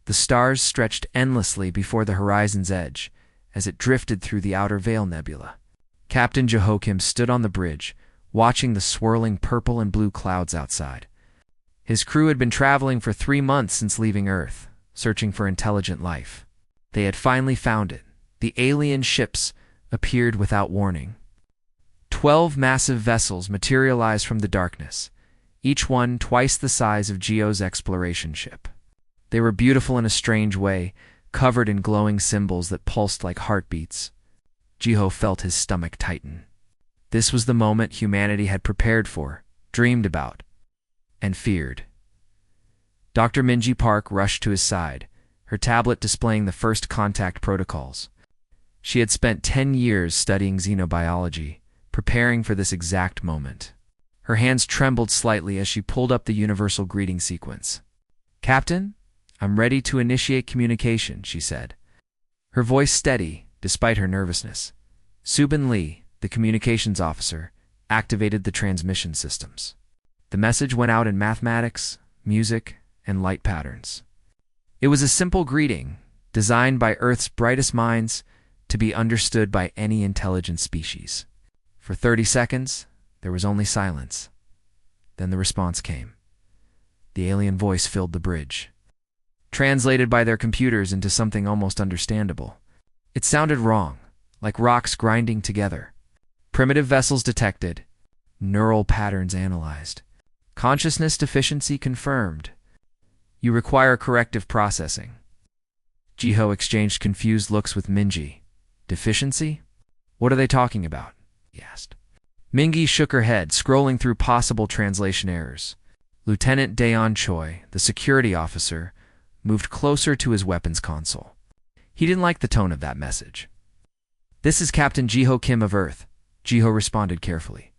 The stars stretched endlessly before the horizon's edge as it drifted through the outer Veil Nebula. Captain Jehoiakim stood on the bridge, watching the swirling purple and blue clouds outside. His crew had been traveling for 3 months since leaving Earth, searching for intelligent life. They had finally found it. The alien ships appeared without warning. 12 massive vessels materialized from the darkness, each one twice the size of Geo's exploration ship. They were beautiful in a strange way, covered in glowing symbols that pulsed like heartbeats. Jeho felt his stomach tighten. This was the moment humanity had prepared for, dreamed about, and feared. Dr. Minji Park rushed to his side, her tablet displaying the first contact protocols. She had spent 10 years studying xenobiology, preparing for this exact moment. Her hands trembled slightly as she pulled up the universal greeting sequence. "Captain, I'm ready to initiate communication," she said. Her voice steady, despite her nervousness. Subin Lee, the communications officer, activated the transmission systems. The message went out in mathematics, music, and light patterns. It was a simple greeting, designed by Earth's brightest minds to be understood by any intelligent species. For 30 seconds, there was only silence. Then the response came. The alien voice filled the bridge, translated by their computers into something almost understandable. It sounded wrong, like rocks grinding together. Primitive vessels detected, neural patterns analyzed. Consciousness deficiency confirmed. You require corrective processing. Jeho exchanged confused looks with Minji. Deficiency? What are they talking about? He asked. Mingi shook her head, scrolling through possible translation errors. Lieutenant Daeon Choi, the security officer, moved closer to his weapons console. He didn't like the tone of that message. "This is Captain Jeho Kim of Earth," Jeho responded carefully.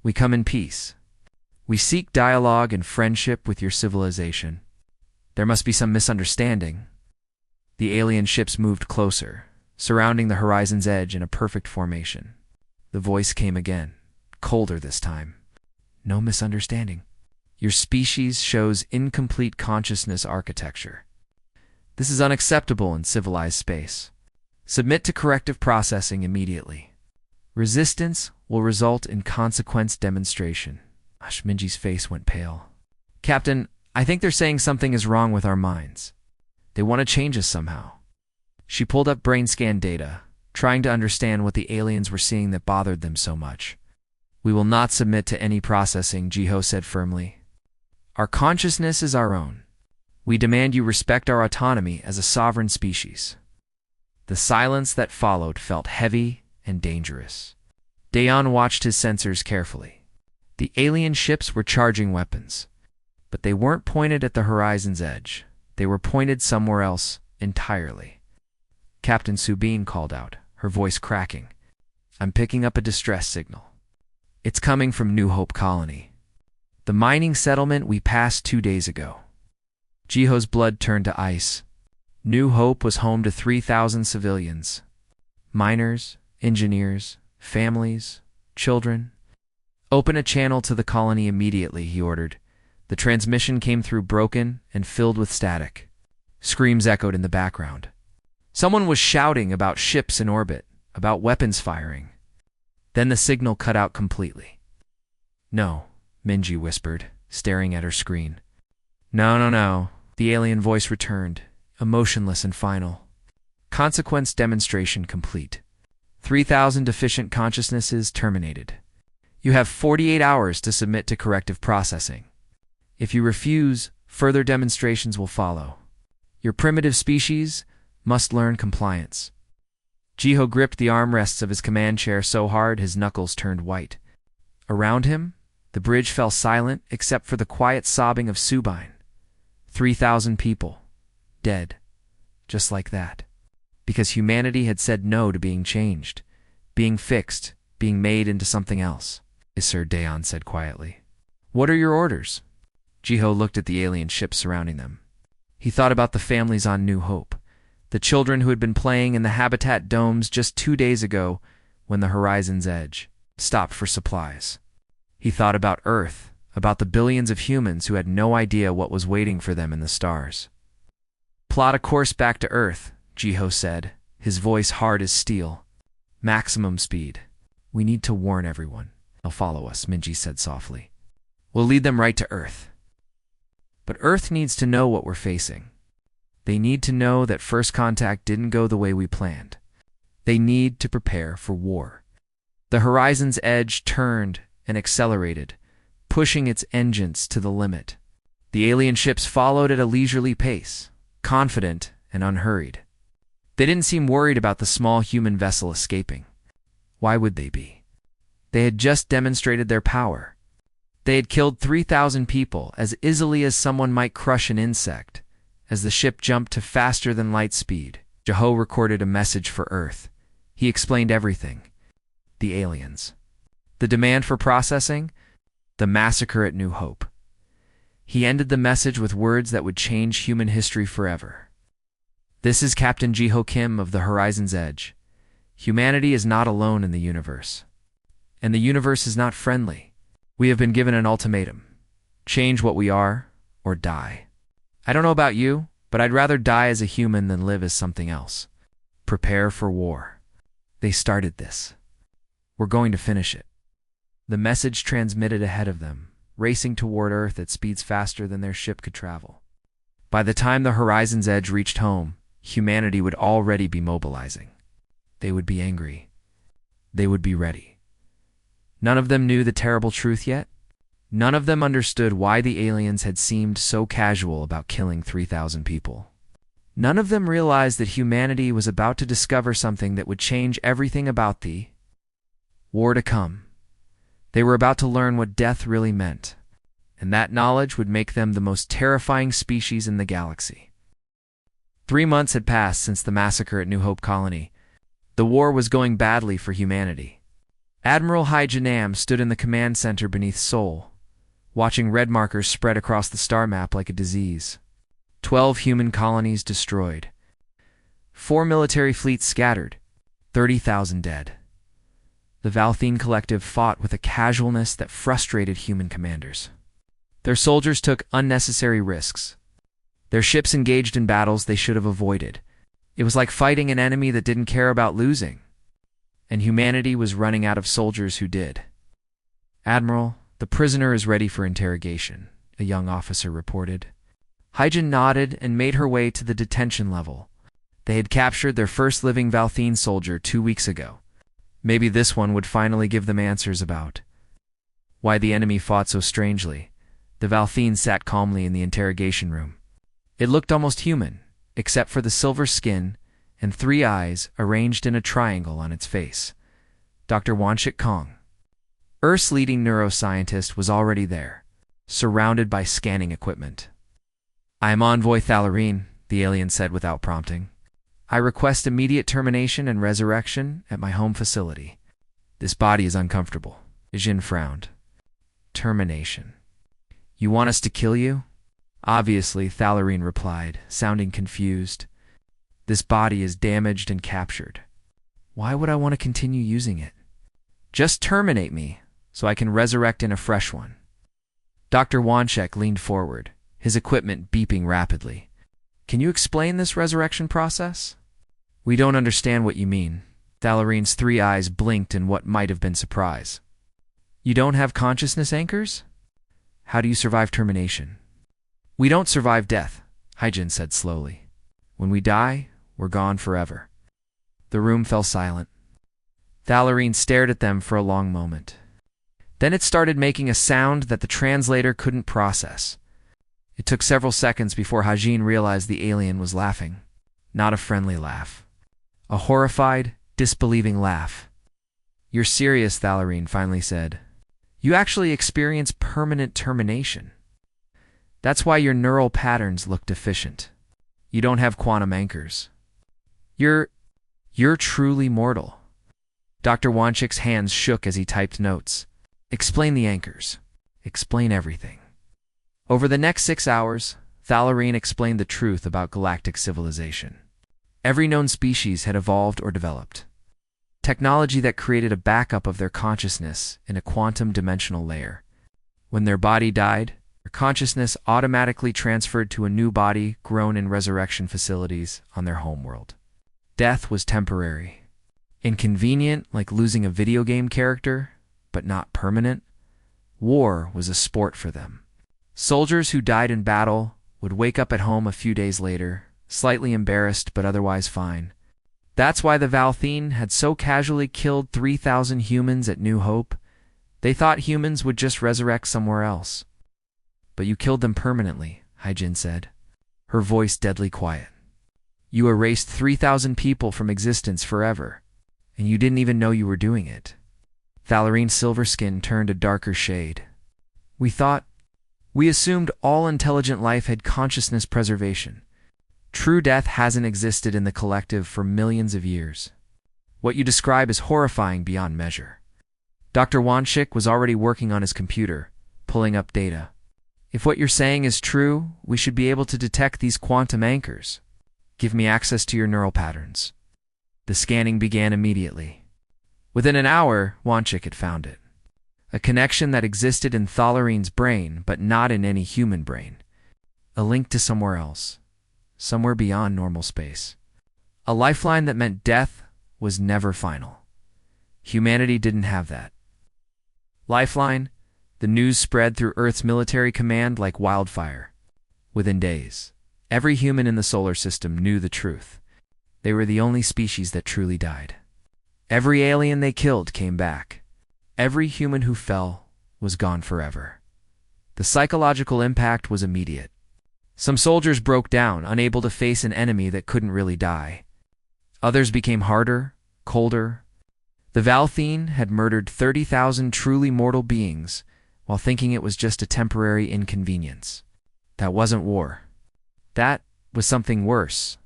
"We come in peace. We seek dialogue and friendship with your civilization. There must be some misunderstanding." The alien ships moved closer, surrounding the horizon's edge in a perfect formation. The voice came again, colder this time. "No misunderstanding. Your species shows incomplete consciousness architecture. This is unacceptable in civilized space. Submit to corrective processing immediately. Resistance will result in consequence demonstration." Minji's face went pale. "Captain, I think they're saying something is wrong with our minds. They want to change us somehow." She pulled up brain scan data, trying to understand what the aliens were seeing that bothered them so much. "We will not submit to any processing," Jeho said firmly. "Our consciousness is our own. We demand you respect our autonomy as a sovereign species." The silence that followed felt heavy and dangerous. Daeon watched his sensors carefully. The alien ships were charging weapons, but they weren't pointed at the horizon's edge. They were pointed somewhere else entirely. Captain Subin called out, her voice cracking. "I'm picking up a distress signal. It's coming from New Hope Colony, the mining settlement we passed 2 days ago." Jeho's blood turned to ice. New Hope was home to 3,000 civilians. Miners, engineers, families, children. "Open a channel to the colony immediately," he ordered. The transmission came through broken and filled with static. Screams echoed in the background. Someone was shouting about ships in orbit, about weapons firing. Then the signal cut out completely. "No," Minji whispered, staring at her screen. No, the alien voice returned, emotionless and final. "Consequence demonstration complete. 3,000 deficient consciousnesses terminated. You have 48 hours to submit to corrective processing. If you refuse, further demonstrations will follow. Your primitive species must learn compliance." Jeho gripped the armrests of his command chair so hard his knuckles turned white. Around him, the bridge fell silent except for the quiet sobbing of Subin. 3,000 people, dead, just like that. Because humanity had said no to being changed, being fixed, being made into something else. Sir Daeon said quietly. "What are your orders?" Jeho looked at the alien ships surrounding them. He thought about the families on New Hope, the children who had been playing in the habitat domes just 2 days ago when the horizon's edge stopped for supplies. He thought about Earth, about the billions of humans who had no idea what was waiting for them in the stars. Plot a course back to Earth, Jiho said, his voice hard as steel. Maximum speed. We need to warn everyone. They'll follow us, Minji said softly. We'll lead them right to Earth. But Earth needs to know what we're facing. They need to know that first contact didn't go the way we planned. They need to prepare for war. The horizon's edge turned and accelerated, pushing its engines to the limit. The alien ships followed at a leisurely pace, confident and unhurried. They didn't seem worried about the small human vessel escaping. Why would they be? They had just demonstrated their power. They had killed 3,000 people as easily as someone might crush an insect. As the ship jumped to faster-than-light speed, Jiho recorded a message for Earth. He explained everything. The aliens. The demand for processing. The massacre at New Hope. He ended the message with words that would change human history forever. This is Captain Jiho Kim of the Horizon's Edge. Humanity is not alone in the universe. And the universe is not friendly. We have been given an ultimatum. Change what we are, or die. I don't know about you, but I'd rather die as a human than live as something else. Prepare for war. They started this. We're going to finish it. The message transmitted ahead of them, racing toward Earth at speeds faster than their ship could travel. By the time the Horizon's Edge reached home, humanity would already be mobilizing. They would be angry. They would be ready. None of them knew the terrible truth yet. None of them understood why the aliens had seemed so casual about killing 3,000 people. None of them realized that humanity was about to discover something that would change everything about the war to come. They were about to learn what death really meant, and that knowledge would make them the most terrifying species in the galaxy. 3 months had passed since the massacre at New Hope Colony. The war was going badly for humanity. Admiral Hai Janam stood in the command center beneath Seoul, watching red markers spread across the star map like a disease. 12 human colonies destroyed. 4 military fleets scattered. 30,000 dead. The Valthene Collective fought with a casualness that frustrated human commanders. Their soldiers took unnecessary risks. Their ships engaged in battles they should have avoided. It was like fighting an enemy that didn't care about losing. And humanity was running out of soldiers who did. Admiral, the prisoner is ready for interrogation, a young officer reported. Hyjin nodded and made her way to the detention level. They had captured their first living Valthene soldier 2 weeks ago. Maybe this one would finally give them answers about why the enemy fought so strangely. The Valthene sat calmly in the interrogation room. It looked almost human, except for the silver skin and 3 eyes arranged in a triangle on its face. Dr. Wanshik Kong, Earth's leading neuroscientist, was already there, surrounded by scanning equipment. I am Envoy Thalarine, the alien said without prompting. I request immediate termination and resurrection at my home facility. This body is uncomfortable. Jin frowned. Termination. You want us to kill you? Obviously, Thalarine replied, sounding confused. This body is damaged and captured. Why would I want to continue using it? Just terminate me, so I can resurrect in a fresh one. Dr. Wanshek leaned forward, his equipment beeping rapidly. Can you explain this resurrection process? We don't understand what you mean. Thalarine's 3 eyes blinked in what might have been surprise. You don't have consciousness anchors? How do you survive termination? We don't survive death, Hyjin said slowly. When we die, we're gone forever. The room fell silent. Thalarine stared at them for a long moment. Then it started making a sound that the translator couldn't process. It took several seconds before Hajin realized the alien was laughing. Not a friendly laugh. A horrified, disbelieving laugh. You're serious, Thalarine finally said. You actually experience permanent termination. That's why your neural patterns look deficient. You don't have quantum anchors. You're truly mortal. Dr. Wanchik's hands shook as he typed notes. Explain the anchors. Explain everything. Over the next 6 hours, Thalarine explained the truth about galactic civilization. Every known species had evolved or developed. Technology that created a backup of their consciousness in a quantum dimensional layer. When their body died, Their consciousness automatically transferred to a new body grown in resurrection facilities on their homeworld. Death was temporary. Inconvenient, like losing a video game character, but not permanent. War was a sport for them. Soldiers who died in battle would wake up at home a few days later, slightly embarrassed but otherwise fine. That's why the Valthene had so casually killed 3,000 humans at New Hope. They thought humans would just resurrect somewhere else. But you killed them permanently, Hyjin said, her voice deadly quiet. You erased 3,000 people from existence forever, and you didn't even know you were doing it. Thalarine's silver skin turned a darker shade. We assumed all intelligent life had consciousness preservation. True death hasn't existed in the collective for millions of years. What you describe is horrifying beyond measure. Dr. Wanshik was already working on his computer, pulling up data. If what you're saying is true, we should be able to detect these quantum anchors. Give me access to your neural patterns. The scanning began immediately. Within an hour, Wanshik had found it. A connection that existed in Thalarine's brain, but not in any human brain. A link to somewhere else. Somewhere beyond normal space. A lifeline that meant death was never final. Humanity didn't have that. Lifeline? The news spread through Earth's military command like wildfire. Within days, every human in the solar system knew the truth. They were the only species that truly died. Every alien they killed came back. Every human who fell was gone forever. The psychological impact was immediate. Some soldiers broke down, unable to face an enemy that couldn't really die. Others became harder, colder. The Valthene had murdered 30,000 truly mortal beings while thinking it was just a temporary inconvenience. That wasn't war. That was something worse.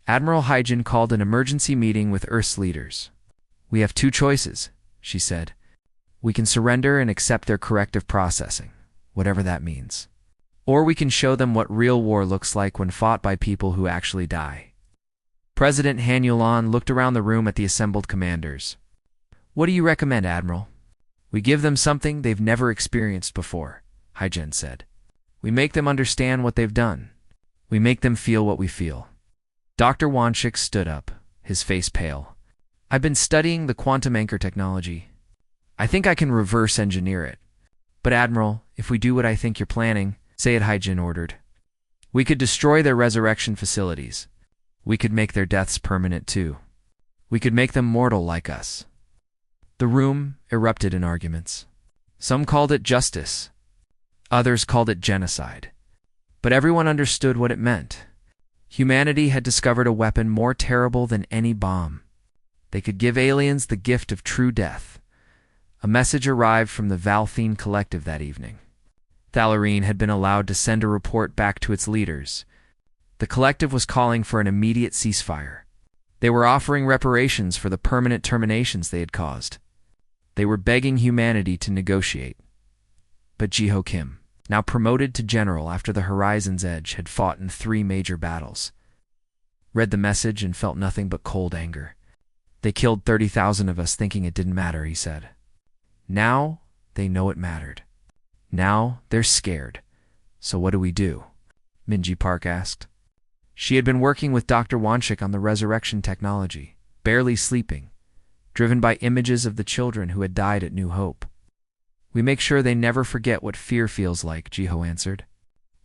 Admiral Hyjin called an emergency meeting with Earth's leaders. We have two choices, she said. We can surrender and accept their corrective processing, whatever that means. Or we can show them what real war looks like when fought by people who actually die. President Han Yulan looked around the room at the assembled commanders. What do you recommend, Admiral? We give them something they've never experienced before, Hyjin said. We make them understand what they've done. We make them feel what we feel. Dr. Wanshik stood up, his face pale. I've been studying the quantum anchor technology. I think I can reverse engineer it. But Admiral, if we do what I think you're planning, say it, Hyjin ordered. We could destroy their resurrection facilities. We could make their deaths permanent too. We could make them mortal like us. The room erupted in arguments. Some called it justice. Others called it genocide. But everyone understood what it meant. Humanity had discovered a weapon more terrible than any bomb. They could give aliens the gift of true death. A message arrived from the Valthene Collective that evening. Thalarine had been allowed to send a report back to its leaders. The Collective was calling for an immediate ceasefire. They were offering reparations for the permanent terminations they had caused. They were begging humanity to negotiate. But Jiho Kim, now promoted to general after the Horizon's Edge, had fought in 3 major battles. Read the message and felt nothing but cold anger. They killed 30,000 of us thinking it didn't matter, he said. Now they know it mattered. Now they're scared. So what do we do? Minji Park asked. She had been working with Dr. Wanshik on the resurrection technology, barely sleeping, driven by images of the children who had died at New Hope. We make sure they never forget what fear feels like, Jiho answered.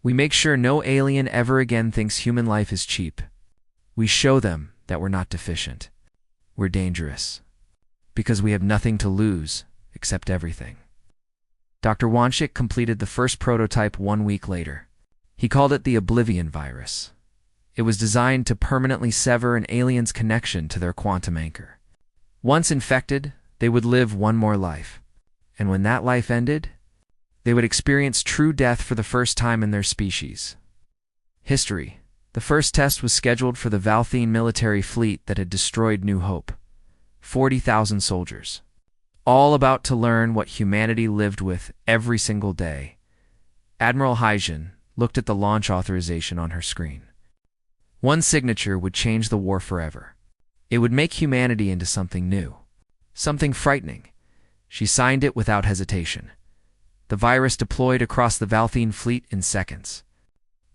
We make sure no alien ever again thinks human life is cheap. We show them that we're not deficient. We're dangerous. Because we have nothing to lose except everything. Dr. Wanshik completed the first prototype 1 week later. He called it the Oblivion virus. It was designed to permanently sever an alien's connection to their quantum anchor. Once infected, they would live one more life. And when that life ended, they would experience true death for the first time in their species. History. The first test was scheduled for the Valthene military fleet that had destroyed New Hope. 40,000 soldiers. All about to learn what humanity lived with every single day. Admiral Hyjin looked at the launch authorization on her screen. One signature would change the war forever. It would make humanity into something new. Something frightening. She signed it without hesitation. The virus deployed across the Valthene fleet in seconds.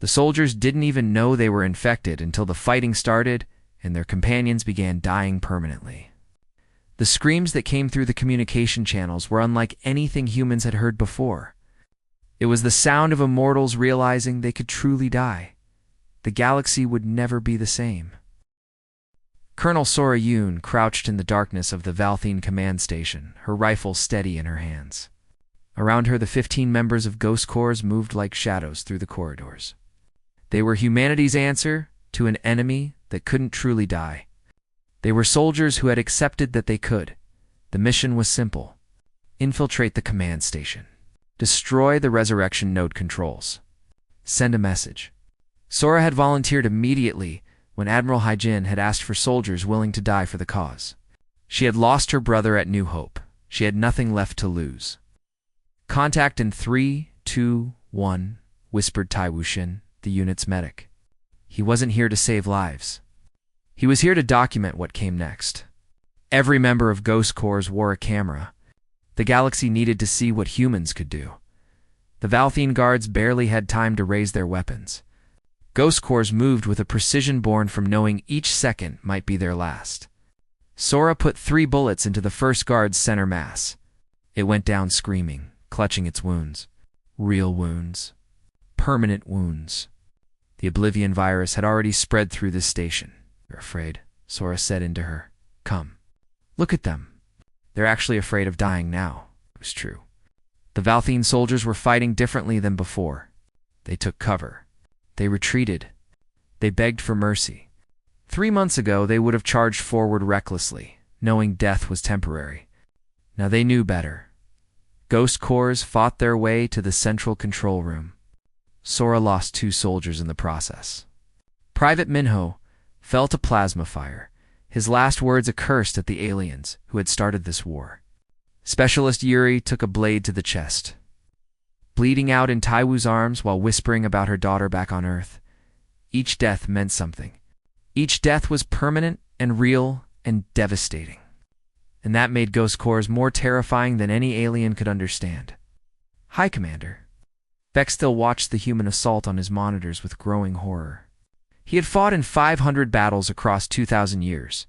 The soldiers didn't even know they were infected until the fighting started and their companions began dying permanently. The screams that came through the communication channels were unlike anything humans had heard before. It was the sound of immortals realizing they could truly die. The galaxy would never be the same. Colonel Sora Yoon crouched in the darkness of the Valthene command station, her rifle steady in her hands. Around her, the 15 members of Ghost Corps moved like shadows through the corridors. They were humanity's answer to an enemy that couldn't truly die. They were soldiers who had accepted that they could. The mission was simple: infiltrate the command station. Destroy the resurrection node controls. Send a message. Sora had volunteered immediately when Admiral Hyjin had asked for soldiers willing to die for the cause. She had lost her brother at New Hope. She had nothing left to lose. Contact in 3, 2, 1, whispered Tai Wuxin, the unit's medic. He wasn't here to save lives. He was here to document what came next. Every member of Ghost Corps wore a camera. The galaxy needed to see what humans could do. The Valthene guards barely had time to raise their weapons. Ghost Corps moved with a precision born from knowing each second might be their last. Sora put 3 bullets into the first guard's center mass. It went down screaming, clutching its wounds. Real wounds. Permanent wounds. The Oblivion virus had already spread through this station. "You're afraid," Sora said into her. "Come. Look at them. They're actually afraid of dying now." It was true. The Valthene soldiers were fighting differently than before. They took cover. They retreated. They begged for mercy. 3 months ago, they would have charged forward recklessly, knowing death was temporary. Now they knew better. Ghost Corps fought their way to the central control room. Sora lost 2 soldiers in the process. Private Minho fell to plasma fire, his last words accursed at the aliens who had started this war. Specialist Yuri took a blade to the chest. Bleeding out in Taiwu's arms while whispering about her daughter back on Earth. Each death meant something. Each death was permanent and real and devastating. And that made Ghost Corps more terrifying than any alien could understand. "Hi, Commander." Beck still watched the human assault on his monitors with growing horror. He had fought in 500 battles across 2,000 years.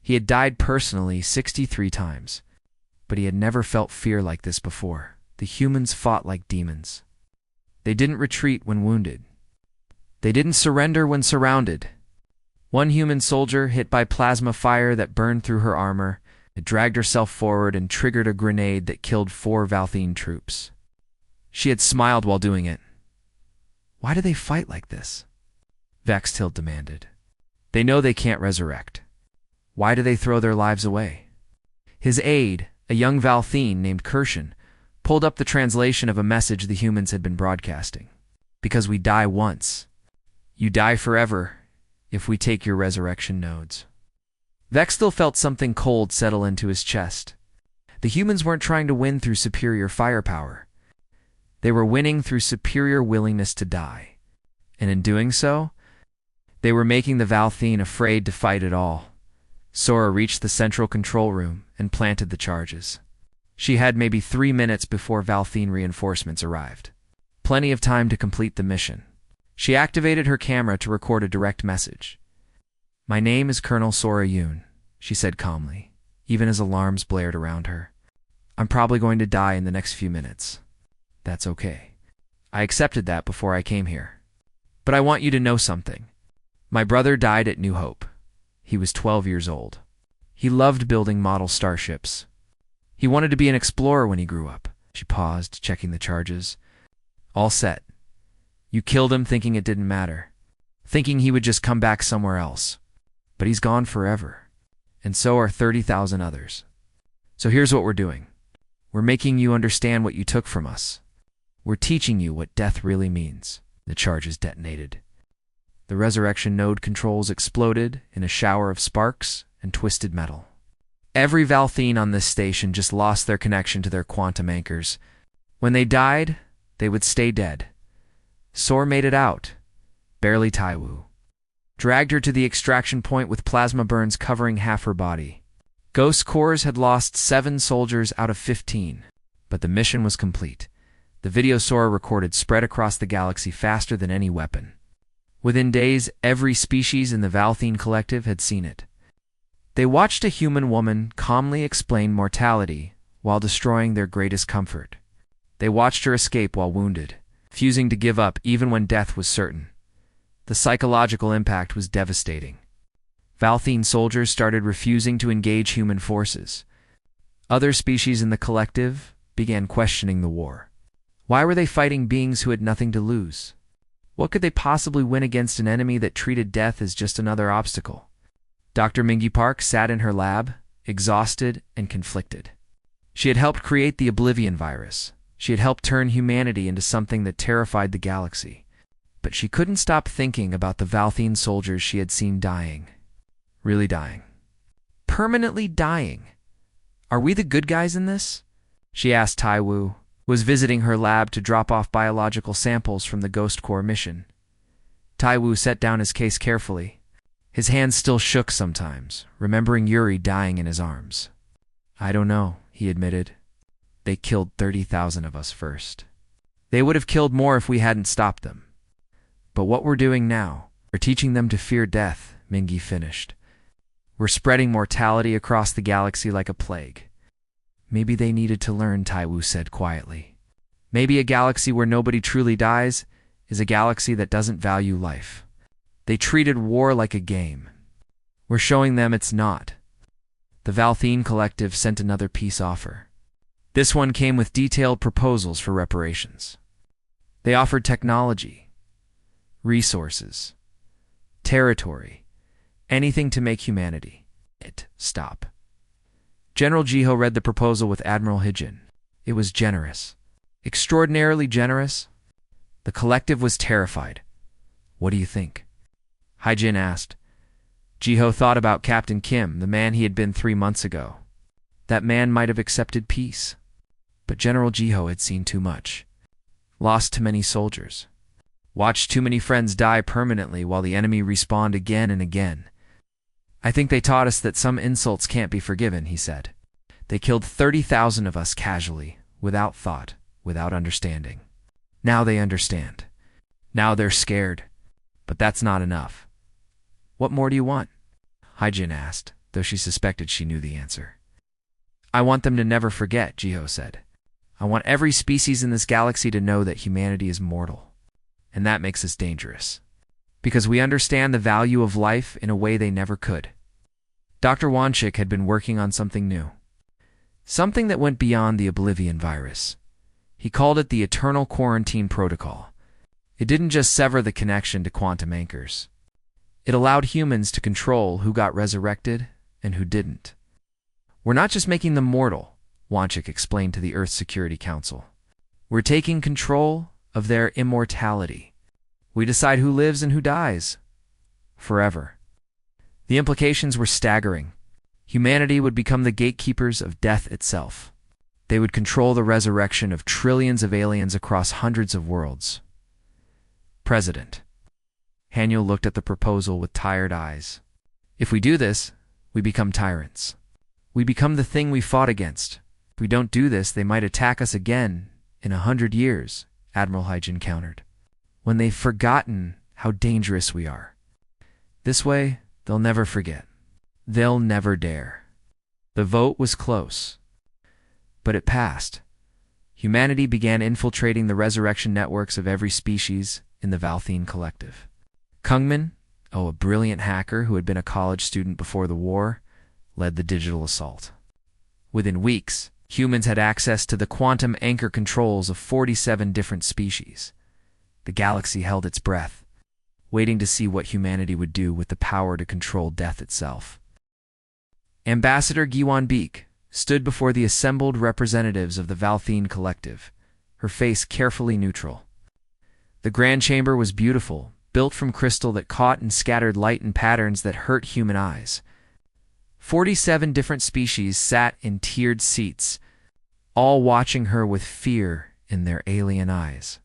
He had died personally 63 times. But he had never felt fear like this before. The humans fought like demons. They didn't retreat when wounded. They didn't surrender when surrounded. One human soldier, hit by plasma fire that burned through her armor, had dragged herself forward and triggered a grenade that killed 4 Valthene troops. She had smiled while doing it. "Why do they fight like this?" Vextild demanded. "They know they can't resurrect. Why do they throw their lives away?" His aide, a young Valthene named Kirshen, pulled up the translation of a message the humans had been broadcasting. "Because we die once. You die forever if we take your resurrection nodes." Vextild felt something cold settle into his chest. The humans weren't trying to win through superior firepower. They were winning through superior willingness to die. And in doing so, they were making the Valthene afraid to fight at all. Sora reached the central control room and planted the charges. She had maybe 3 minutes before Valthene reinforcements arrived. Plenty of time to complete the mission. She activated her camera to record a direct message. "My name is Colonel Sora Yoon," she said calmly, even as alarms blared around her. "I'm probably going to die in the next few minutes. That's okay. I accepted that before I came here. But I want you to know something. My brother died at New Hope. He was 12 years old. He loved building model starships. He wanted to be an explorer when he grew up." She paused, checking the charges. "All set. You killed him thinking it didn't matter, thinking he would just come back somewhere else. But he's gone forever. And so are 30,000 others. So here's what we're doing. We're making you understand what you took from us. We're teaching you what death really means." The charges detonated. The resurrection node controls exploded in a shower of sparks and twisted metal. Every Valthene on this station just lost their connection to their quantum anchors. When they died, they would stay dead. Sora made it out, barely Taiwu. Dragged her to the extraction point with plasma burns covering half her body. Ghost Corps had lost 7 soldiers out of 15, but the mission was complete. The video Sora recorded spread across the galaxy faster than any weapon. Within days, every species in the Valthene Collective had seen it. They watched a human woman calmly explain mortality while destroying their greatest comfort. They watched her escape while wounded, refusing to give up even when death was certain. The psychological impact was devastating. Valthene soldiers started refusing to engage human forces. Other species in the collective began questioning the war. Why were they fighting beings who had nothing to lose? What could they possibly win against an enemy that treated death as just another obstacle? Dr. Mingy Park sat in her lab, exhausted and conflicted. She had helped create the Oblivion virus. She had helped turn humanity into something that terrified the galaxy. But she couldn't stop thinking about the Valthene soldiers she had seen dying. Really dying. Permanently dying. Are we the good guys in this? She asked Taiwu, who was visiting her lab to drop off biological samples from the Ghost Corps mission. Taiwu set down his case carefully. His hands still shook sometimes, remembering Yuri dying in his arms. I don't know, he admitted. They killed 30,000 of us first. They would have killed more if we hadn't stopped them. But what we're doing now, we're teaching them to fear death, Mingy finished. We're spreading mortality across the galaxy like a plague. Maybe they needed to learn, Taiwu said quietly. Maybe a galaxy where nobody truly dies is a galaxy that doesn't value life. They treated war like a game. We're showing them it's not. The Valthene Collective sent another peace offer. This one came with detailed proposals for reparations. They offered technology, resources, territory, anything to make humanity stop. General Jiho read the proposal with Admiral Hijin. It was generous. Extraordinarily generous. The collective was terrified. What do you think? Hijin asked. Jiho thought about Captain Kim, the man he had been 3 months ago. That man might have accepted peace. But General Jiho had seen too much. Lost too many soldiers. Watched too many friends die permanently while the enemy respawned again and again. I think they taught us that some insults can't be forgiven, he said. They killed 30,000 of us casually, without thought, without understanding. Now they understand. Now they're scared. But that's not enough. What more do you want? Hijin asked, though she suspected she knew the answer. I want them to never forget, Jiho said. I want every species in this galaxy to know that humanity is mortal. And that makes us dangerous. Because we understand the value of life in a way they never could. Dr. Wanchik had been working on something new. Something that went beyond the Oblivion virus. He called it the Eternal Quarantine Protocol. It didn't just sever the connection to quantum anchors. It allowed humans to control who got resurrected and who didn't. We're not just making them mortal, Wanchik explained to the Earth Security Council. We're taking control of their immortality. We decide who lives and who dies. Forever. The implications were staggering. Humanity would become the gatekeepers of death itself. They would control the resurrection of trillions of aliens across hundreds of worlds. President. Haniel looked at the proposal with tired eyes. If we do this, we become tyrants. We become the thing we fought against. If we don't do this, they might attack us again in 100 years, Admiral Hijin countered. When they've forgotten how dangerous we are. This way, they'll never forget. They'll never dare. The vote was close. But it passed. Humanity began infiltrating the resurrection networks of every species in the Valthene Collective. Kungmin, a brilliant hacker who had been a college student before the war, led the digital assault. Within weeks, humans had access to the quantum anchor controls of 47 different species. The galaxy held its breath, waiting to see what humanity would do with the power to control death itself. Ambassador Giwan Beek stood before the assembled representatives of the Valthene Collective, her face carefully neutral. The Grand Chamber was beautiful, built from crystal that caught and scattered light in patterns that hurt human eyes. 47 different species sat in tiered seats, all watching her with fear in their alien eyes.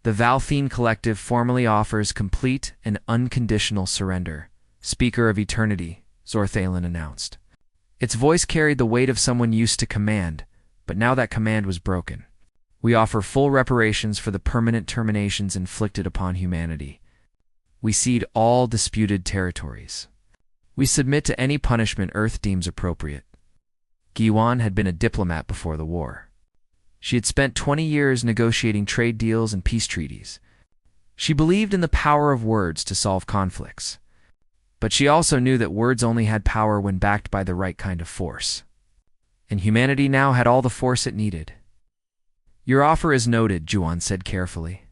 The Valthene Collective formally offers complete and unconditional surrender, Speaker of Eternity, Zorthalen announced. Its voice carried the weight of someone used to command, but now that command was broken. We offer full reparations for the permanent terminations inflicted upon humanity. We cede all disputed territories. We submit to any punishment Earth deems appropriate. Giwan had been a diplomat before the war. She had spent 20 years negotiating trade deals and peace treaties. She believed in the power of words to solve conflicts. But she also knew that words only had power when backed by the right kind of force. And humanity now had all the force it needed. Your offer is noted, Juan said carefully.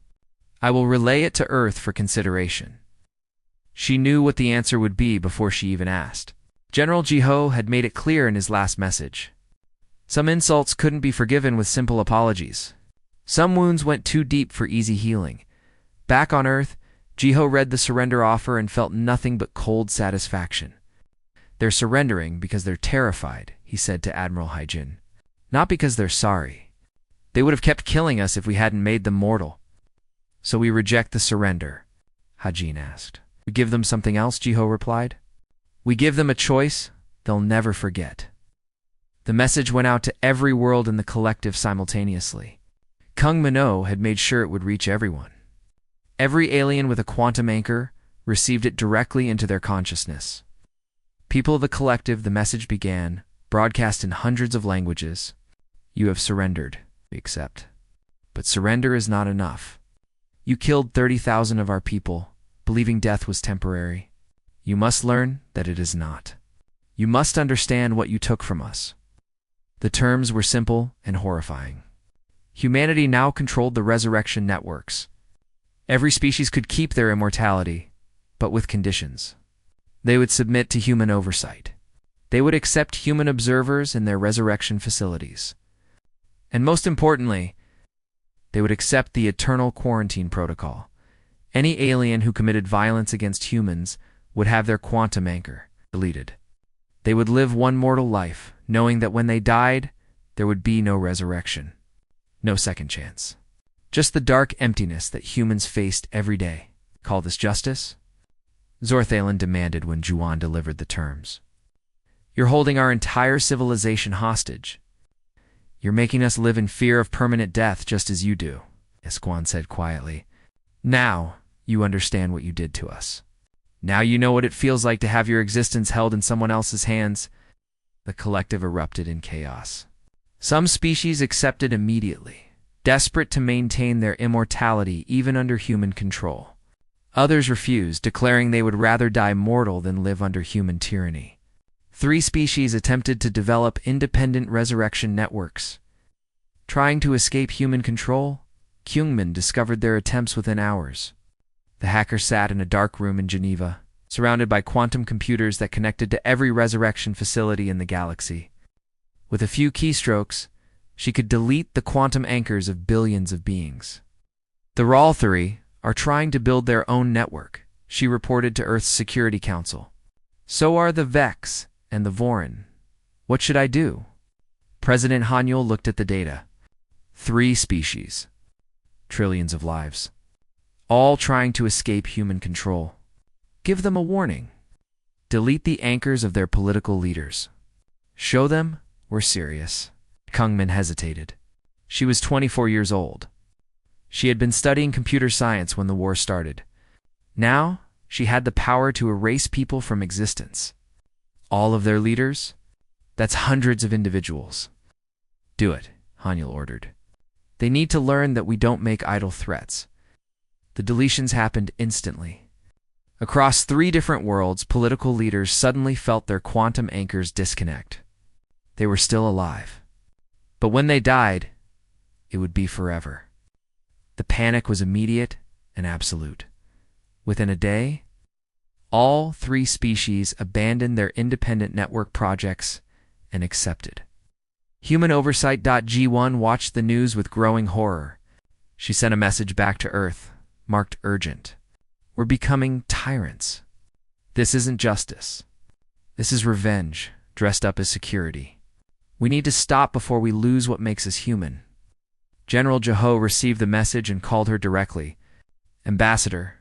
I will relay it to Earth for consideration. She knew what the answer would be before she even asked. General Jiho had made it clear in his last message. Some insults couldn't be forgiven with simple apologies. Some wounds went too deep for easy healing. Back on Earth, Jiho read the surrender offer and felt nothing but cold satisfaction. They're surrendering because they're terrified, he said to Admiral Haijin. Not because they're sorry. They would have kept killing us if we hadn't made them mortal. So we reject the surrender, Haijin asked. We give them something else, Jiho replied. We give them a choice they'll never forget. The message went out to every world in the collective simultaneously. Kung Minho had made sure it would reach everyone. Every alien with a quantum anchor received it directly into their consciousness. People of the collective, the message began, broadcast in hundreds of languages. You have surrendered, we accept. But surrender is not enough. You killed 30,000 of our people, believing death was temporary. You must learn that it is not. You must understand what you took from us. The terms were simple and horrifying. Humanity now controlled the resurrection networks. Every species could keep their immortality, but with conditions. They would submit to human oversight. They would accept human observers in their resurrection facilities. And most importantly, they would accept the eternal quarantine protocol. Any alien who committed violence against humans would have their quantum anchor deleted. They would live one mortal life, knowing that when they died, there would be no resurrection. No second chance. Just the dark emptiness that humans faced every day. Call this justice? Zorthalen demanded when Juan delivered the terms. You're holding our entire civilization hostage. You're making us live in fear of permanent death just as you do, Esquan said quietly. Now you understand what you did to us. Now you know what it feels like to have your existence held in someone else's hands. The collective erupted in chaos. Some species accepted immediately, desperate to maintain their immortality even under human control. Others refused, declaring they would rather die mortal than live under human tyranny. 3 species attempted to develop independent resurrection networks. Trying to escape human control, Kyungmin discovered their attempts within hours. The hacker sat in a dark room in Geneva, surrounded by quantum computers that connected to every resurrection facility in the galaxy. With a few keystrokes, she could delete the quantum anchors of billions of beings. The Ralthari are trying to build their own network, she reported to Earth's Security Council. So are the Vex and the Vorin. What should I do? President Hanyul looked at the data. 3 species. Trillions of lives. All trying to escape human control. Give them a warning. Delete the anchors of their political leaders. Show them we're serious. Kungmin hesitated. She was 24 years old. She had been studying computer science when the war started. Now, she had the power to erase people from existence. All of their leaders? That's hundreds of individuals. Do it, Hanyul ordered. They need to learn that we don't make idle threats. The deletions happened instantly. Across 3 different worlds, political leaders suddenly felt their quantum anchors disconnect. They were still alive. But when they died, it would be forever. The panic was immediate and absolute. Within a day, all 3 species abandoned their independent network projects and accepted. Human Oversight G1 watched the news with growing horror. She sent a message back to Earth, marked urgent. We're becoming tyrants. This isn't justice. This is revenge, dressed up as security. We need to stop before we lose what makes us human. General Jiho received the message and called her directly. Ambassador,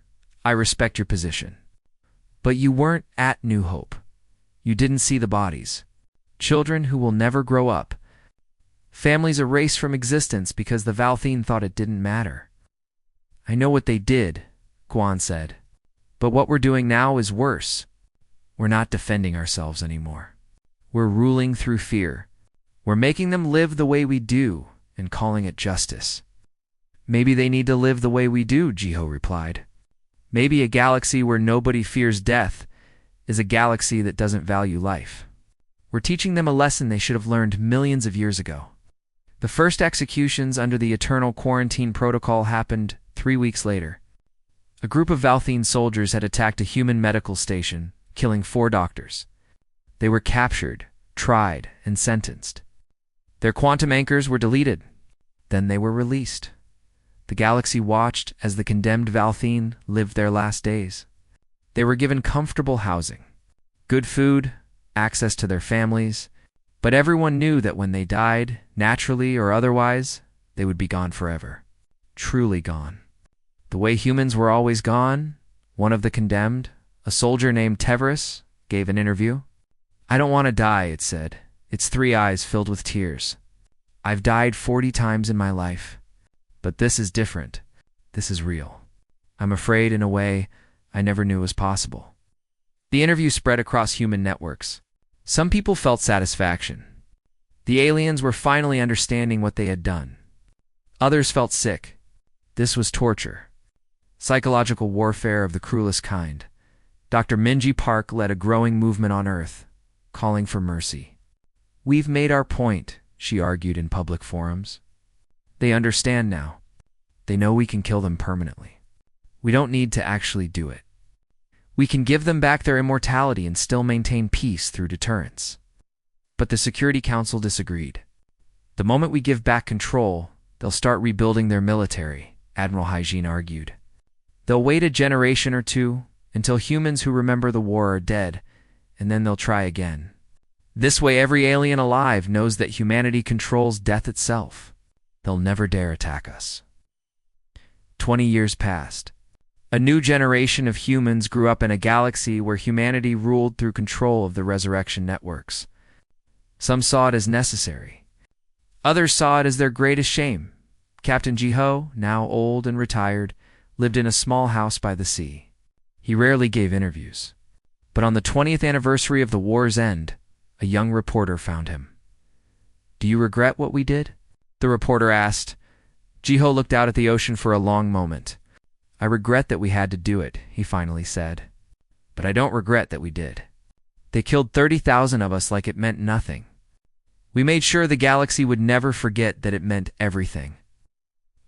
I respect your position. But you weren't at New Hope. You didn't see the bodies. Children who will never grow up. Families erased from existence because the Valthene thought it didn't matter. I know what they did, Guan said. But what we're doing now is worse. We're not defending ourselves anymore. We're ruling through fear. We're making them live the way we do and calling it justice. Maybe they need to live the way we do, Jiho replied. Maybe a galaxy where nobody fears death is a galaxy that doesn't value life. We're teaching them a lesson they should have learned millions of years ago. The first executions under the Eternal Quarantine Protocol happened 3 weeks later. A group of Valthene soldiers had attacked a human medical station, killing 4 doctors. They were captured, tried, and sentenced. Their quantum anchors were deleted. Then they were released. The galaxy watched as the condemned Valthene lived their last days. They were given comfortable housing, good food, access to their families, but everyone knew that when they died, naturally or otherwise, they would be gone forever. Truly gone. The way humans were always gone, one of the condemned, a soldier named Teverus, gave an interview. I don't want to die, it said, its 3 eyes filled with tears. I've died 40 times in my life. But this is different. This is real. I'm afraid in a way I never knew was possible. The interview spread across human networks. Some people felt satisfaction. The aliens were finally understanding what they had done. Others felt sick. This was torture. Psychological warfare of the cruelest kind. Dr. Minji Park led a growing movement on Earth, calling for mercy. We've made our point, she argued in public forums. They understand now. They know we can kill them permanently. We don't need to actually do it. We can give them back their immortality and still maintain peace through deterrence. But the Security Council disagreed. The moment we give back control, they'll start rebuilding their military, Admiral Hygiene argued. They'll wait a generation or 2 until humans who remember the war are dead, and then they'll try again. This way every alien alive knows that humanity controls death itself. They'll never dare attack us. 20 years passed. A new generation of humans grew up in a galaxy where humanity ruled through control of the resurrection networks. Some saw it as necessary. Others saw it as their greatest shame. Captain Jiho, now old and retired, lived in a small house by the sea. He rarely gave interviews. But on the 20th anniversary of the war's end, a young reporter found him. Do you regret what we did? The reporter asked. Jiho looked out at the ocean for a long moment. I regret that we had to do it, he finally said. But I don't regret that we did. They killed 30,000 of us like it meant nothing. We made sure the galaxy would never forget that it meant everything.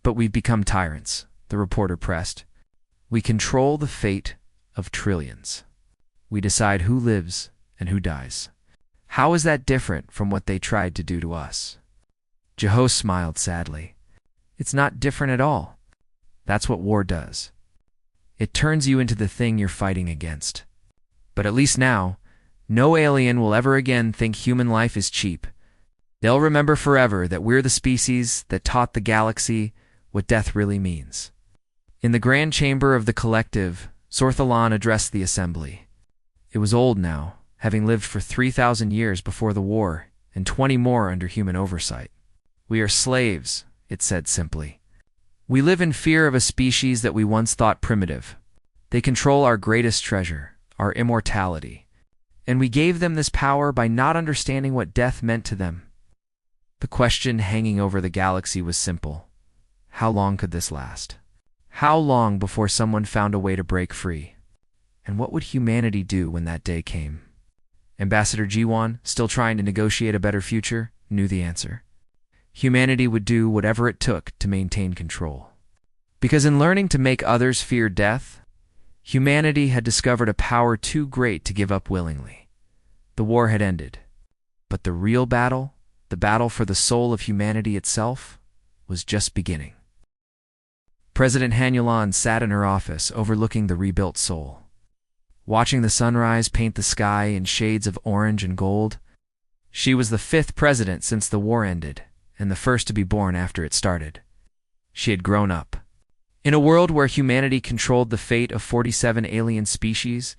But we've become tyrants, the reporter pressed. We control the fate of trillions. We decide who lives and who dies. How is that different from what they tried to do to us? Jiho smiled sadly. It's not different at all. That's what war does. It turns you into the thing you're fighting against. But at least now, no alien will ever again think human life is cheap. They'll remember forever that we're the species that taught the galaxy what death really means. In the grand chamber of the collective, Sorthalan addressed the assembly. It was old now, having lived for 3,000 years before the war and 20 more under human oversight. We are slaves, it said simply. We live in fear of a species that we once thought primitive. They control our greatest treasure, our immortality. And we gave them this power by not understanding what death meant to them. The question hanging over the galaxy was simple. How long could this last? How long before someone found a way to break free? And what would humanity do when that day came? Ambassador Jiwan, still trying to negotiate a better future, knew the answer. Humanity would do whatever it took to maintain control. Because in learning to make others fear death, humanity had discovered a power too great to give up willingly. The war had ended. But the real battle, the battle for the soul of humanity itself, was just beginning. President Hanulan sat in her office overlooking the rebuilt Sol. Watching the sunrise paint the sky in shades of orange and gold, she was the 5th president since the war ended, and the first to be born after it started. She had grown up. In a world where humanity controlled the fate of 47 alien species,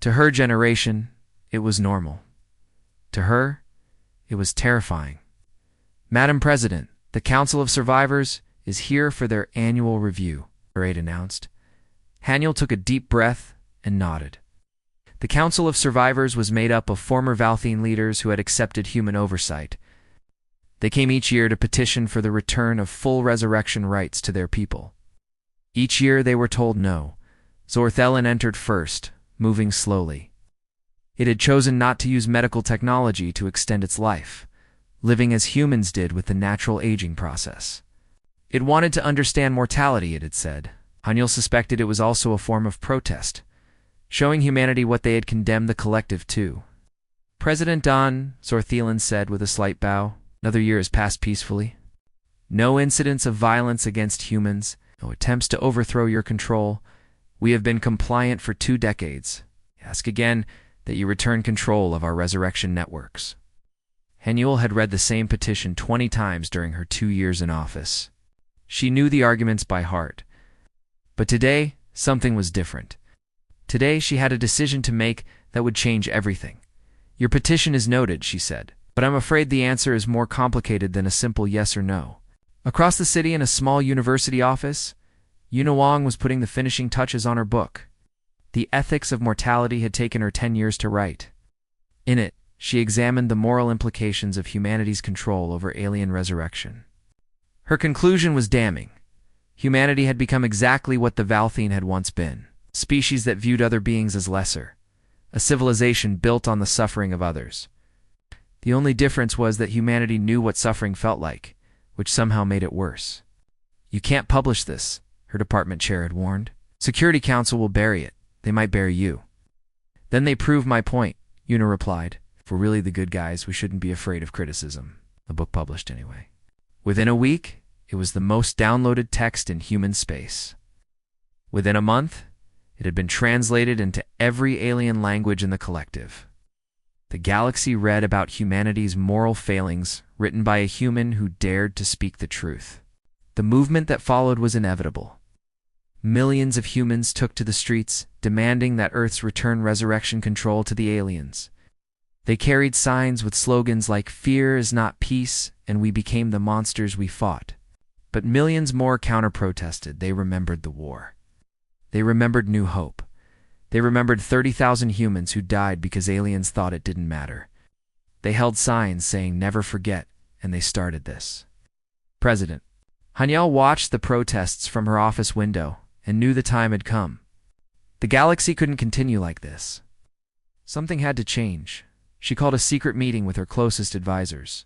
to her generation, it was normal. To her, it was terrifying. Madam President, the Council of Survivors is here for their annual review, Parade announced. Haniel took a deep breath and nodded. The Council of Survivors was made up of former Valthene leaders who had accepted human oversight. They came each year to petition for the return of full resurrection rights to their people. Each year they were told no. Zorthelin entered first, moving slowly. It had chosen not to use medical technology to extend its life, living as humans did with the natural aging process. It wanted to understand mortality, it had said. Haniel suspected it was also a form of protest, showing humanity what they had condemned the collective to. President Don, Zorthelin said with a slight bow, another year has passed peacefully. No incidents of violence against humans, no attempts to overthrow your control. We have been compliant for 2 decades. Ask again that you return control of our resurrection networks. Haniel had read the same petition 20 times during her 2 years in office. She knew the arguments by heart. But today, something was different. Today, she had a decision to make that would change everything. Your petition is noted, she said, but I'm afraid the answer is more complicated than a simple yes or no. Across the city in a small university office, Yuna Wang was putting the finishing touches on her book. The Ethics of Mortality had taken her 10 years to write. In it, she examined the moral implications of humanity's control over alien resurrection. Her conclusion was damning. Humanity had become exactly what the Valthene had once been, a species that viewed other beings as lesser, a civilization built on the suffering of others. The only difference was that humanity knew what suffering felt like, which somehow made it worse. You can't publish this, her department chair had warned. Security Council will bury it. They might bury you. Then they prove my point, Yuna replied. If we're really the good guys, we shouldn't be afraid of criticism. A book published anyway. Within a week, it was the most downloaded text in human space. Within a month, it had been translated into every alien language in the collective. The galaxy read about humanity's moral failings, written by a human who dared to speak the truth. The movement that followed was inevitable. Millions of humans took to the streets, demanding that Earth's return resurrection control to the aliens. They carried signs with slogans like "Fear is not peace," and "We became the monsters we fought." But millions more counter-protested. They remembered the war. They remembered New Hope. They remembered 30,000 humans who died because aliens thought it didn't matter. They held signs saying "Never forget," and they started this. President. Haniel watched the protests from her office window and knew the time had come. The galaxy couldn't continue like this. Something had to change. She called a secret meeting with her closest advisors.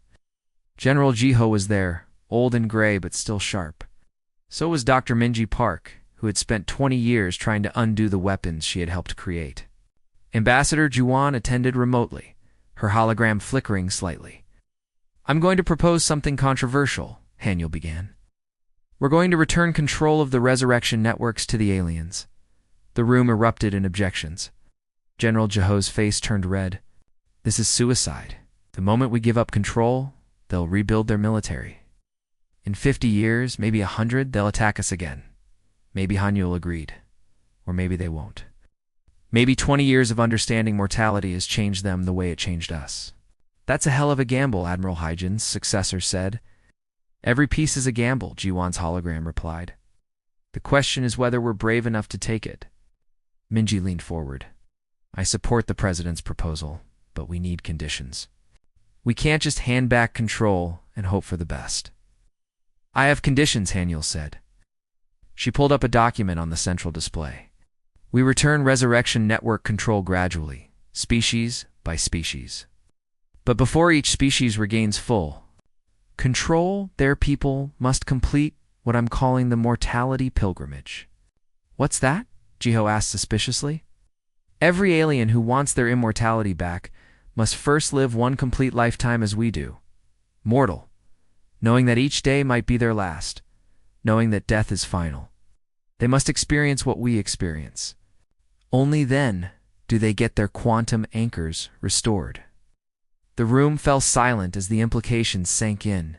General Jiho was there, old and gray but still sharp. So was Dr. Minji Park, who had spent 20 years trying to undo the weapons she had helped create. Ambassador Juan attended remotely, her hologram flickering slightly. I'm going to propose something controversial, Haniel began. We're going to return control of the resurrection networks to the aliens. The room erupted in objections. General Jiho's face turned red. This is suicide. The moment we give up control, they'll rebuild their military. In 50 years, maybe 100, they'll attack us again. Maybe Haniel agreed. Or maybe they won't. Maybe 20 years of understanding mortality has changed them the way it changed us. That's a hell of a gamble, Admiral Hygen's successor said. Every piece is a gamble, Jiwan's hologram replied. The question is whether we're brave enough to take it. Minji leaned forward. I support the president's proposal, but we need conditions. We can't just hand back control and hope for the best. I have conditions, Haniel said. She pulled up a document on the central display. We return resurrection network control gradually, species by species. But before each species regains full control, their people must complete what I'm calling the mortality pilgrimage. What's that? Jiho asked suspiciously. Every alien who wants their immortality back must first live one complete lifetime as we do. Mortal. Knowing that each day might be their last. Knowing that death is final. They must experience what we experience. Only then do they get their quantum anchors restored. The room fell silent as the implications sank in.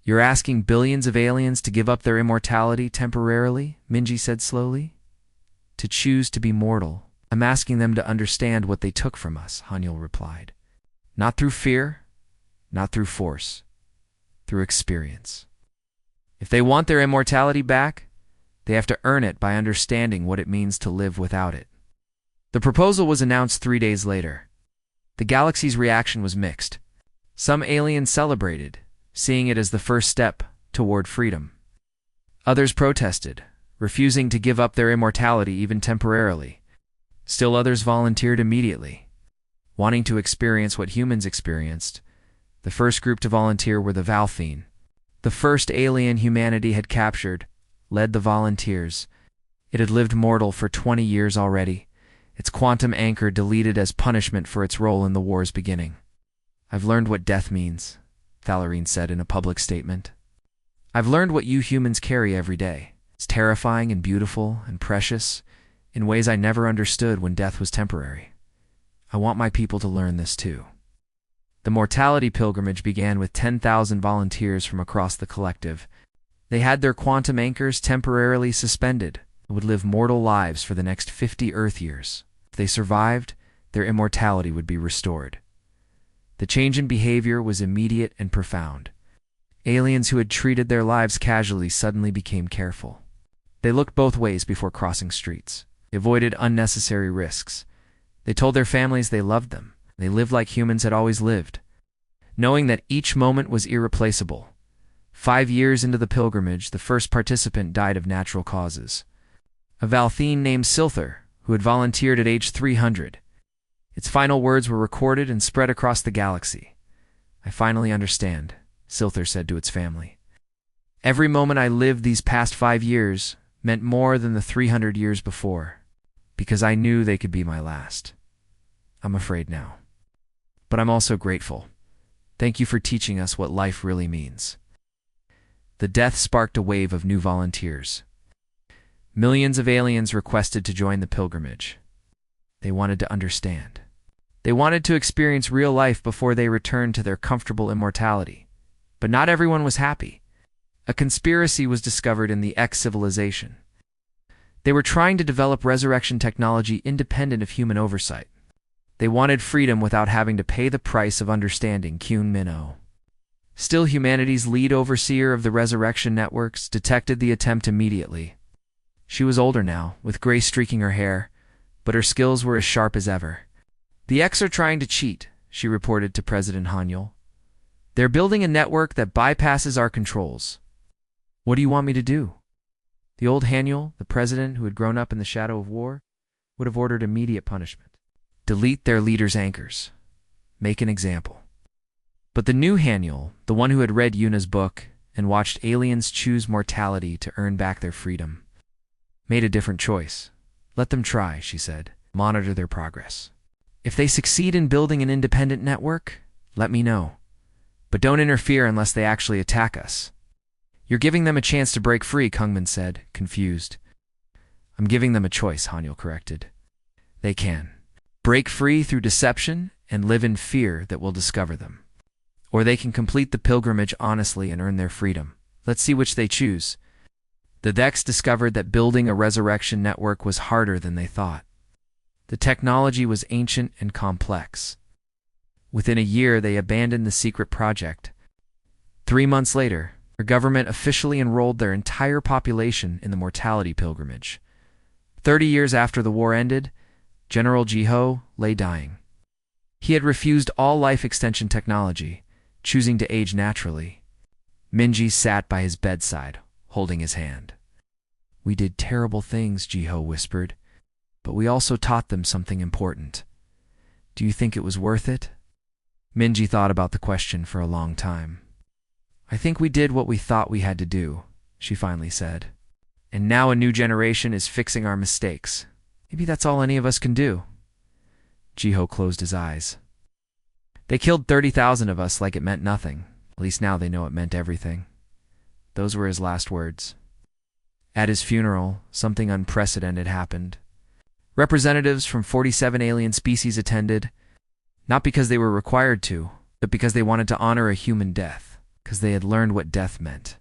You're asking billions of aliens to give up their immortality temporarily, Minji said slowly. To choose to be mortal. I'm asking them to understand what they took from us, Haniel replied. Not through fear, not through force, through experience. If they want their immortality back, they have to earn it by understanding what it means to live without it. The proposal was announced 3 days later. The galaxy's reaction was mixed. Some aliens celebrated, seeing it as the first step toward freedom. Others protested, refusing to give up their immortality even temporarily. Still others volunteered immediately, wanting to experience what humans experienced. The first group to volunteer were the Valthene. The first alien humanity had captured led the volunteers. It had lived mortal for 20 years already, its quantum anchor deleted as punishment for its role in the war's beginning. "I've learned what death means," Thallarine said in a public statement. "I've learned what you humans carry every day. It's terrifying and beautiful and precious in ways I never understood when death was temporary. I want my people to learn this too." The mortality pilgrimage began with 10,000 volunteers from across the collective. They had their quantum anchors temporarily suspended and would live mortal lives for the next 50 Earth years. If they survived, their immortality would be restored. The change in behavior was immediate and profound. Aliens who had treated their lives casually suddenly became careful. They looked both ways before crossing streets. They avoided unnecessary risks. They told their families they loved them. They lived like humans had always lived, knowing that each moment was irreplaceable. 5 years into the pilgrimage, the first participant died of natural causes. A Valthene named Silthar, who had volunteered at age 300. Its final words were recorded and spread across the galaxy. "I finally understand," Silthar said to its family. "Every moment I lived these past 5 years meant more than the 300 years before, because I knew they could be my last. I'm afraid now. But I'm also grateful. Thank you for teaching us what life really means." The death sparked a wave of new volunteers. Millions of aliens requested to join the pilgrimage. They wanted to understand. They wanted to experience real life before they returned to their comfortable immortality. But not everyone was happy. A conspiracy was discovered in the X civilization. They were trying to develop resurrection technology independent of human oversight. They wanted freedom without having to pay the price of understanding Kyun Min-oh. Still, humanity's lead overseer of the resurrection networks detected the attempt immediately. She was older now, with gray streaking her hair, but her skills were as sharp as ever. "The X are trying to cheat," she reported to President Hanyul. "They're building a network that bypasses our controls." "What do you want me to do?" The old Hanyul, the president who had grown up in the shadow of war, would have ordered immediate punishment. Delete their leaders' anchors. Make an example. But the new Hanyul, the one who had read Yuna's book and watched aliens choose mortality to earn back their freedom, made a different choice. "Let them try," she said. "Monitor their progress. If they succeed in building an independent network, let me know. But don't interfere unless they actually attack us." "You're giving them a chance to break free," Kungman said, confused. "I'm giving them a choice," Hanyul corrected. "They can break free through deception and live in fear that we'll discover them. Or they can complete the pilgrimage honestly and earn their freedom. Let's see which they choose." The Vex discovered that building a resurrection network was harder than they thought. The technology was ancient and complex. Within a year, they abandoned the secret project. 3 months later, their government officially enrolled their entire population in the mortality pilgrimage. 30 years after the war ended, General Jiho lay dying. He had refused all life extension technology, choosing to age naturally. Minji sat by his bedside, holding his hand. "We did terrible things," Jiho whispered, "but we also taught them something important. Do you think it was worth it?" Minji thought about the question for a long time. "I think we did what we thought we had to do," she finally said. "And now a new generation is fixing our mistakes. Maybe that's all any of us can do." Jiho closed his eyes. "They killed 30,000 of us like it meant nothing. At least now they know it meant everything." Those were his last words. At his funeral, something unprecedented happened. Representatives from 47 alien species attended, not because they were required to, but because they wanted to honor a human death, because they had learned what death meant.